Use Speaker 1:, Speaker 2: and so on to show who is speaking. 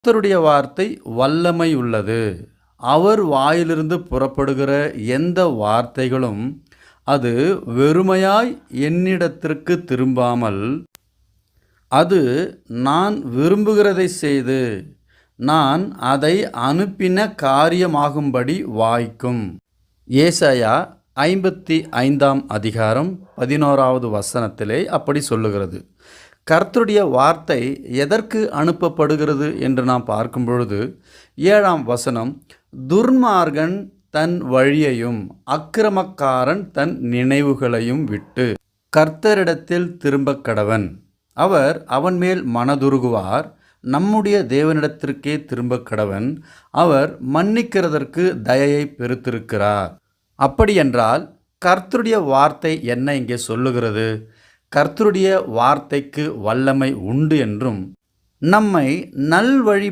Speaker 1: கர்த்தருடைய வார்த்தை வல்லமை உள்ளது. அவர் வாயிலிருந்து புறப்படுகிற எந்த வார்த்தைகளும் அது வெறுமையாய் என்னிடத்திற்கு திரும்பாமல், அது நான் விரும்புகிறதை செய்து நான் அதை அனுப்பின காரியமாகும்படி வாய்க்கும். ஏசாயா 55ஆம் அதிகாரம் 11வது வசனத்திலே அப்படி சொல்லுகிறது. கர்த்தருடைய வார்த்தை எதற்கு அனுப்பப்படுகிறது என்று நாம் பார்க்கும் பொழுது 7ஆம் வசனம், துர்மார்கன் தன் வழியையும் அக்கிரமக்காரன் தன் நினைவுகளையும் விட்டு கர்த்தரிடத்தில் திரும்பக் கடவன். அவர் அவன் மேல் மனதுருகுவார். நம்முடைய தேவனிடத்திற்கே திரும்பக் கடவன். அவர் மன்னிக்கிறதற்கு தயையை பெருத்திருக்கிறார். அப்படியென்றால் கர்த்தருடைய வார்த்தை என்ன இங்கே சொல்லுகிறது? கர்த்தருடைய வார்த்தைக்கு வல்லமை உண்டு என்றும் நம்மை நல்வழி